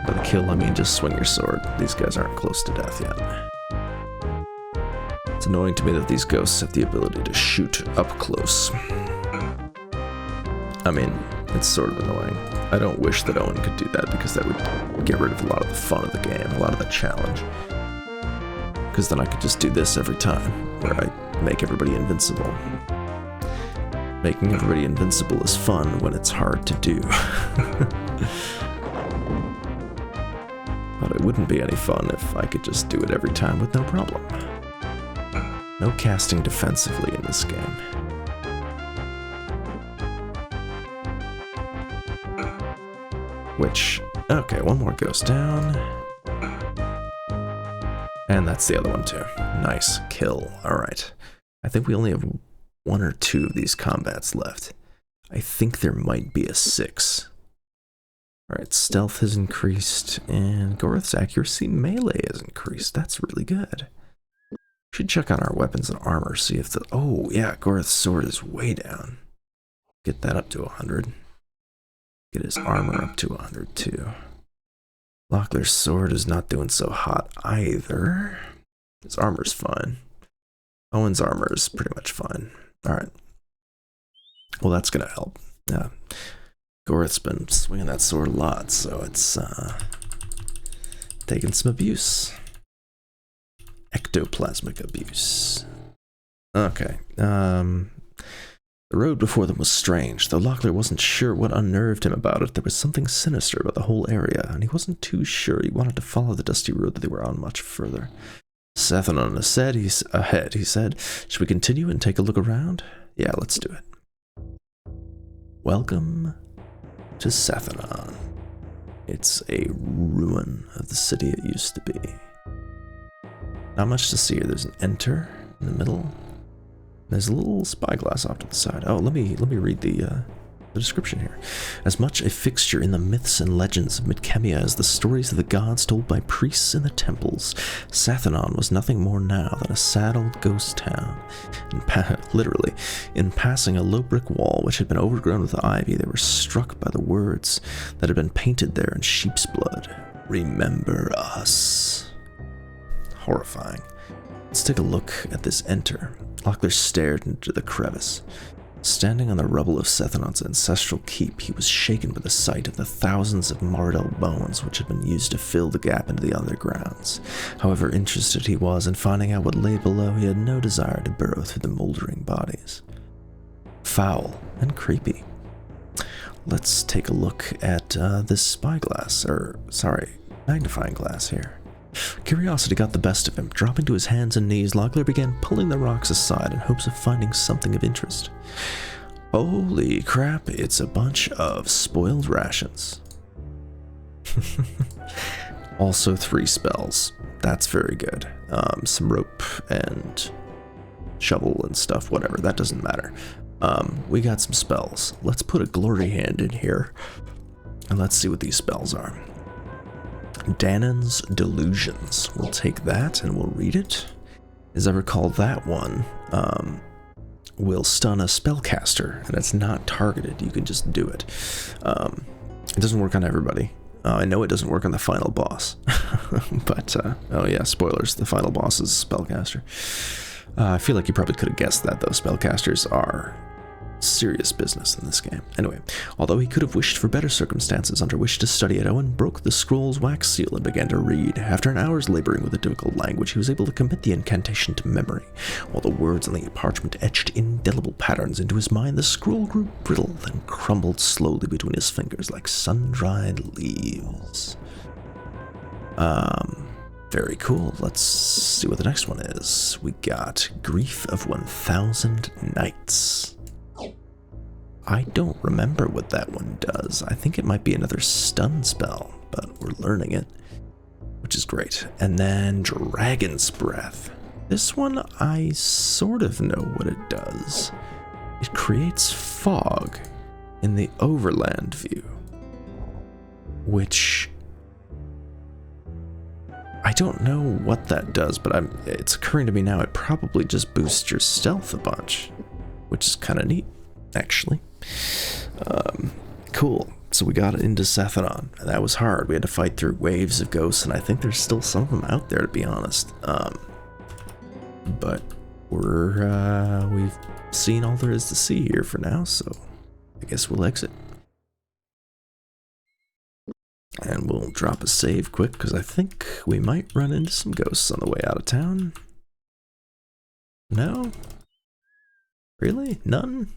A: By the kill, I mean just swing your sword. These guys aren't close to death yet. It's annoying to me that these ghosts have the ability to shoot up close. I mean, it's sort of annoying. I don't wish that Owen could do that because that would get rid of a lot of the fun of the game, a lot of the challenge. Because then I could just do this every time, where I make everybody invincible. Making everybody invincible is fun when it's hard to do. But it wouldn't be any fun if I could just do it every time with no problem. No casting defensively in this game. Which, okay, one more goes down. And that's the other one too. Nice kill. Alright. I think we only have 1 or 2 of these combats left. I think there might be a 6. Alright, stealth has increased, and Gorith's accuracy melee has increased. That's really good. Should check on our weapons and armor, see if the... Oh, yeah, Gorith's sword is way down. Get that up to 100. Get his armor up to 100 too. Locklear's sword is not doing so hot either. His armor's fine. Owen's armor is pretty much fine. Alright. Well, that's gonna help. Yeah. Gorith's been swinging that sword a lot, so it's taking some abuse. Ectoplasmic abuse. Okay. The road before them was strange. Though Locklear wasn't sure what unnerved him about it, there was something sinister about the whole area, and he wasn't too sure he wanted to follow the dusty road that they were on much further. Sethanon ahead, he said. Should we continue and take a look around? Yeah, let's do it. Welcome to Sethanon. It's a ruin of the city it used to be. Not much to see here. There's an enter in the middle. There's a little spyglass off to the side. Oh, let me read the description here. As much a fixture in the myths and legends of Midkemia as the stories of the gods told by priests in the temples, Sethanon was nothing more now than a sad old ghost town. Literally, in passing a low brick wall which had been overgrown with ivy, they were struck by the words that had been painted there in sheep's blood. Remember us. Horrifying. Let's take a look at this enter. Locklear stared into the crevice. Standing on the rubble of Sethanon's ancestral keep, he was shaken by the sight of the thousands of Mardel bones which had been used to fill the gap into the undergrounds. However interested he was in finding out what lay below, he had no desire to burrow through the moldering bodies. Foul and creepy. Let's take a look at this spyglass, magnifying glass here. Curiosity got the best of him. Dropping to his hands and knees, Locklear began pulling the rocks aside in hopes of finding something of interest. Holy crap, it's a bunch of spoiled rations. Also 3 spells. That's very good. Some rope and shovel and stuff, whatever. That doesn't matter. We got some spells. Let's put a glory hand in here, and let's see what these spells are. Danon's Delusions. We'll take that and we'll read it. As I recall, that one will stun a spellcaster, and it's not targeted. You can just do it. It doesn't work on everybody. I know it doesn't work on the final boss. But, oh yeah, spoilers. The final boss is a spellcaster. I feel like you probably could have guessed that, though. Spellcasters are serious business in this game. Anyway, although he could have wished for better circumstances under which to study it, Owen broke the scroll's wax seal and began to read. After an hour's laboring with a difficult language, he was able to commit the incantation to memory. While the words on the parchment etched indelible patterns into his mind, the scroll grew brittle and crumbled slowly between his fingers like sun-dried leaves. Very cool. Let's see what the next one is. We got Grief of 1,000 Nights. I don't remember what that one does. I think it might be another stun spell, but we're learning it, which is great. And then Dragon's Breath. This one, I sort of know what it does. It creates fog in the overland view, which I don't know what that does, but it's occurring to me now it probably just boosts your stealth a bunch, which is kind of neat, actually. Cool. So we got into Sethanon, and that was hard. We had to fight through waves of ghosts, and I think there's still some of them out there, to be honest. But we've seen all there is to see here for now, so I guess we'll exit. And we'll drop a save quick, because I think we might run into some ghosts on the way out of town. No? Really? None?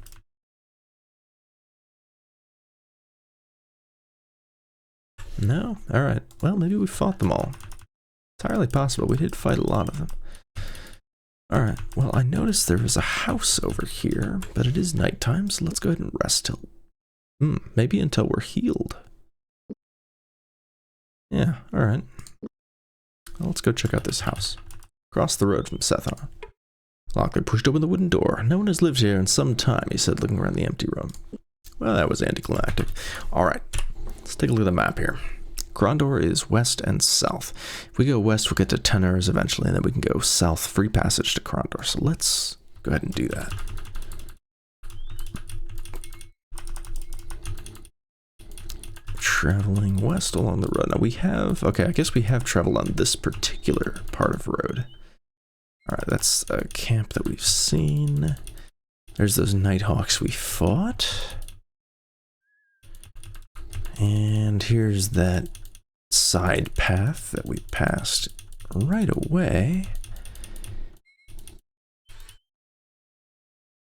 A: No? Alright. Well, maybe we fought them all. Entirely possible. We did fight a lot of them. Alright. Well, I noticed there was a house over here, but it is nighttime, so let's go ahead and rest till... maybe until we're healed. Yeah, alright. Well, let's go check out this house. Across the road from Sethanon. Locklear pushed open the wooden door. No one has lived here in some time, he said, looking around the empty room. Well, that was anticlimactic. Alright, let's take a look at the map here. Krondor is west and south. If we go west, we'll get to Tenors eventually, and then we can go south, free passage to Krondor. So let's go ahead and do that. Traveling west along the road. Now we have, okay, I guess we have traveled on this particular part of road. Alright, that's a camp that we've seen. There's those Nighthawks we fought. And here's that side path that we passed right away.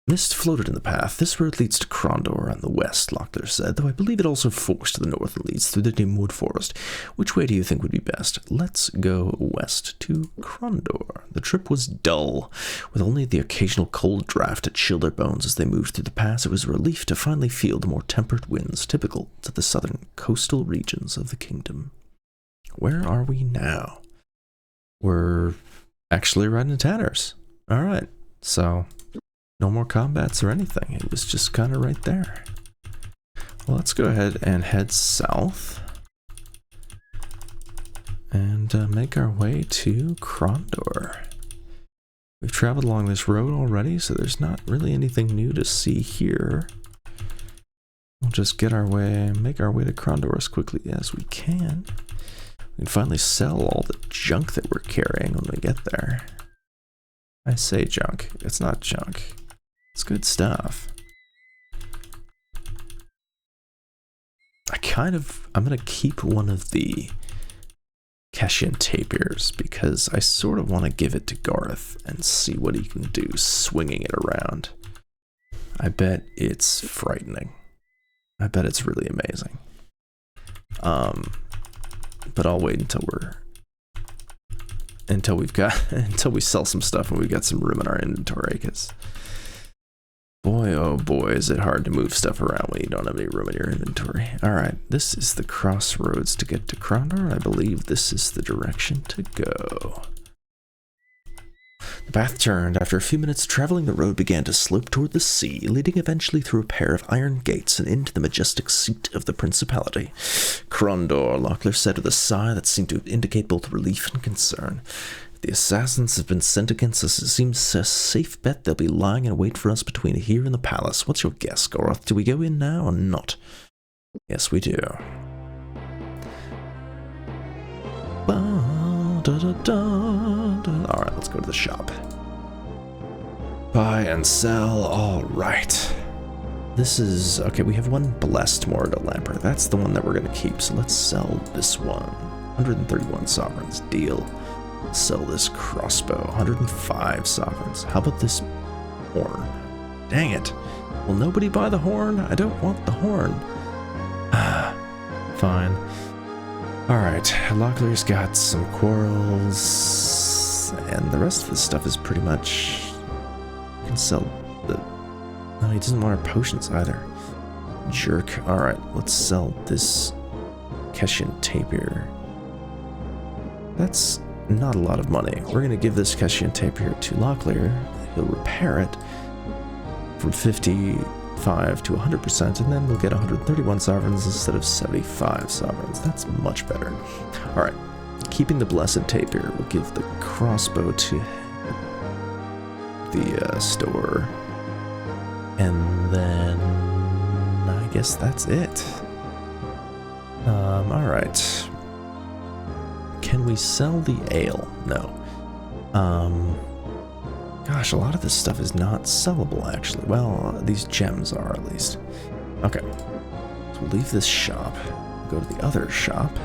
A: Mist floated in the path. This road leads to Krondor on the west, Locklear said, though I believe it also forks to the north and leads through the dim wood forest. Which way do you think would be best? Let's go west to Krondor. The trip was dull, with only the occasional cold draft to chill their bones as they moved through the pass. It was a relief to finally feel the more temperate winds typical to the southern coastal regions of the kingdom. Where are we now? We're actually right in Tanners. Alright, so... no more combats or anything. It was just kind of right there. Well, let's go ahead and head south. And make our way to Krondor. We've traveled along this road already, so there's not really anything new to see here. We'll just get our way, make our way to Krondor as quickly as we can. We can finally sell all the junk that we're carrying when we get there. I say junk. It's not junk. It's good stuff. I'm gonna keep one of the Keshian tapirs because I sort of want to give it to Garth and see what he can do swinging it around. I bet it's frightening. I bet it's really amazing. But I'll wait until we sell some stuff and we've got some room in our inventory, because boy, oh boy, is it hard to move stuff around when you don't have any room in your inventory. Alright, this is the crossroads to get to Krondor. I believe this is the direction to go. The path turned. After a few minutes traveling, the road began to slope toward the sea, leading eventually through a pair of iron gates and into the majestic seat of the principality. Krondor, Locklear said with a sigh that seemed to indicate both relief and concern. The assassins have been sent against us. It seems a safe bet they'll be lying in wait for us between here and the palace. What's your guess, Goroth? Do we go in now or not? Yes, we do. Alright, let's go to the shop. Buy and sell. Alright. This is... okay, we have one blessed Mordo Lamper. That's the one that we're going to keep, so let's sell this one. 131 sovereigns. Deal. Sell this crossbow. 105 sovereigns. How about this horn? Dang it. Will nobody buy the horn? I don't want the horn. Fine. Alright, Locklear's got some quarrels, and the rest of the stuff is pretty much... you can sell the... no, he doesn't want our potions either. Jerk. Alright, let's sell this Keshian tape here. That's not a lot of money. We're going to give this Keshian tape here to Locklear. He'll repair it from 55 to 100%, and then we'll get 131 sovereigns instead of 75 sovereigns. That's much better. Alright, keeping the blessed tape here, we'll give the crossbow to the store. And then I guess that's it. Alright. Can we sell the ale? No. Gosh, a lot of this stuff is not sellable, actually. Well, these gems are, at least. Okay. So we'll leave this shop. Go to the other shop.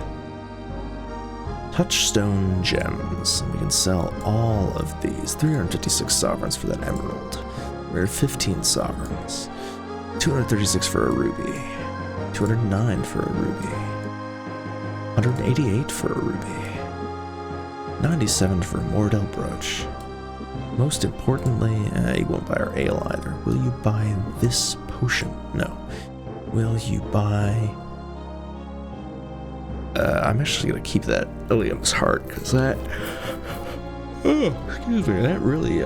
A: Touchstone gems. And we can sell all of these. 356 sovereigns for that emerald. We're 15 sovereigns. 236 for a ruby. 209 for a ruby. 188 for a ruby. 97 for a Mordell brooch. Most importantly, you won't buy our ale either. Will you buy this potion? No. Will you buy... I'm actually going to keep that Ilium's heart, because that... Oh, excuse me, that really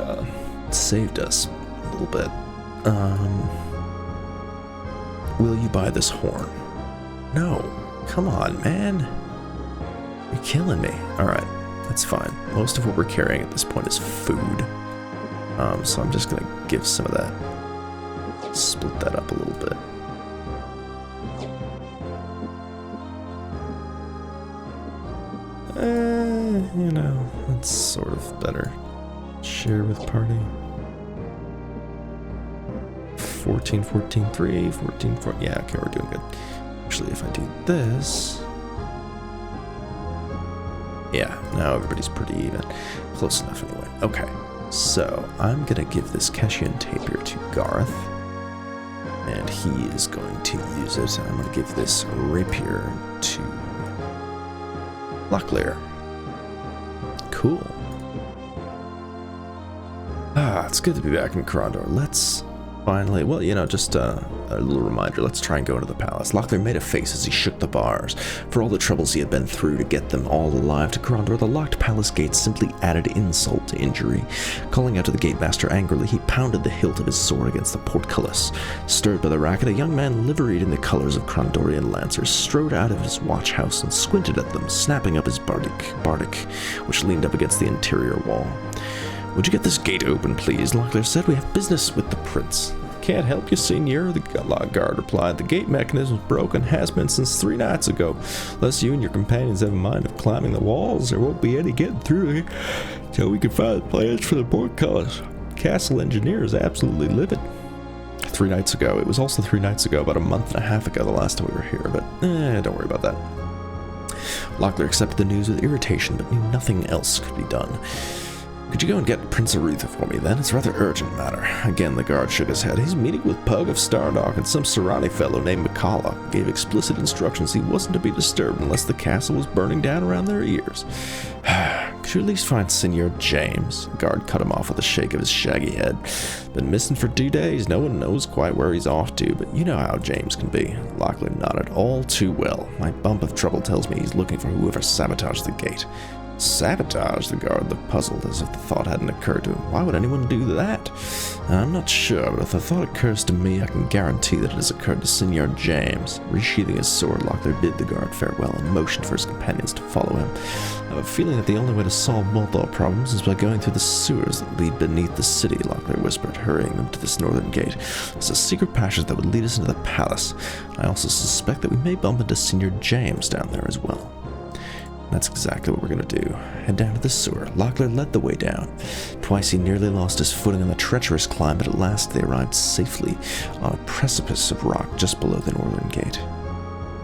A: saved us a little bit. Will you buy this horn? No. Come on, man. You're killing me. Alright, that's fine. Most of what we're carrying at this point is food. So I'm just gonna give some of that. Split that up a little bit. You know, that's sort of better. Share with party. 14, 14, 3, 14, 4. Yeah, okay, we're doing good. Actually, if I do this... Yeah, now everybody's pretty even. Close enough anyway. Okay, so I'm gonna give this Keshian tape here to Garth. And he is going to use it. I'm gonna give this rapier to Locklear. Cool. It's good to be back in Krondor. Let's finally, well, you know, just a little reminder, let's try and go into the palace. Locklear made a face as he shook the bars. For all the troubles he had been through to get them all alive to Krondor, the locked palace gates simply added insult to injury. Calling out to the gatemaster angrily, he pounded the hilt of his sword against the portcullis. Stirred by the racket, a young man liveried in the colors of Krondorian lancers strode out of his watch house and squinted at them, snapping up his bardic, which leaned up against the interior wall. "Would you get this gate open, please?" Locklear said. "We have business with the prince." "Can't help you, senor," the guard replied. "The gate mechanism is broken, has been since 3 nights ago. Unless you and your companions have a mind of climbing the walls, there won't be any getting through till we can find plans for the portcullis. Castle engineer is absolutely livid." 3 nights ago. It was also 3 nights ago, about a month and a half ago, the last time we were here, but don't worry about that. Locklear accepted the news with irritation, but knew nothing else could be done. "Could you go and get Prince Aretha for me, then? It's a rather urgent matter." Again, the guard shook his head. "He's meeting with Pug of Stardock and some Serrani fellow named McCalla. Gave explicit instructions he wasn't to be disturbed unless the castle was burning down around their ears." "Could you at least find Senor James?" The guard cut him off with a shake of his shaggy head. "Been missing for 2 days. No one knows quite where he's off to, but you know how James can be." Locklear nodded. "All too well. My bump of trouble tells me he's looking for whoever sabotaged the gate." "Sabotage?" The guard looked puzzled, as if the thought hadn't occurred to him. "Why would anyone do that?" "I'm not sure, but if the thought occurs to me, I can guarantee that it has occurred to Senor James." Resheathing his sword, Locklear bid the guard farewell and motioned for his companions to follow him. "I have a feeling that the only way to solve both our problems is by going through the sewers that lead beneath the city," Locklear whispered, hurrying them to this northern gate. "It's a secret passage that would lead us into the palace. I also suspect that we may bump into Senor James down there as well." That's exactly what we're going to do. Head down to the sewer. Locklear led the way down. Twice he nearly lost his footing on the treacherous climb, but at last they arrived safely on a precipice of rock just below the northern gate.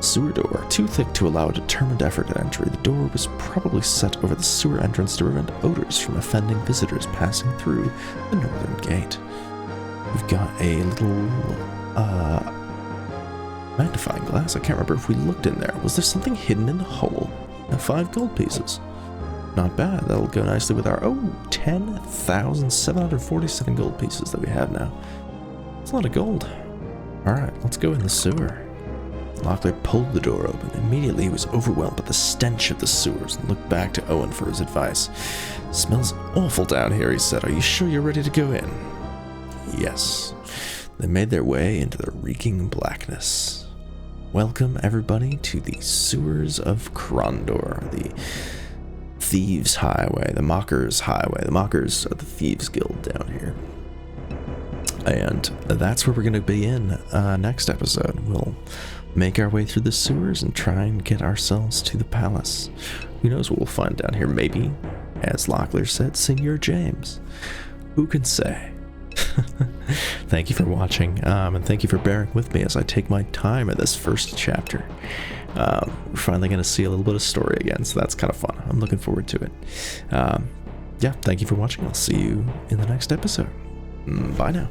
A: Sewer door. Too thick to allow a determined effort at entry, the door was probably set over the sewer entrance to prevent odors from offending visitors passing through the northern gate. We've got a little, magnifying glass. I can't remember if we looked in there. Was there something hidden in the hole? 5 gold pieces. Not bad. That'll go nicely with our 10,747 gold pieces that we have now. That's a lot of gold. Alright, let's go in the sewer. Locklear pulled the door open. Immediately he was overwhelmed by the stench of the sewers and looked back to Owen for his advice. "Smells awful down here," he said. "Are you sure you're ready to go in?" Yes. They made their way into the reeking blackness. Welcome, everybody, to the sewers of Krondor, the Thieves' Highway, the Mockers' Highway. The Mockers are the Thieves Guild down here. And that's where we're going to be in next episode. We'll make our way through the sewers and try and get ourselves to the palace. Who knows what we'll find down here? Maybe, as Locklear said, Senior James. Who can say? Thank you for watching, and thank you for bearing with me as I take my time in this first chapter. We're finally going to see a little bit of story again, so that's kind of fun. I'm looking forward to it. Yeah, thank you for watching. I'll see you in the next episode. Bye now.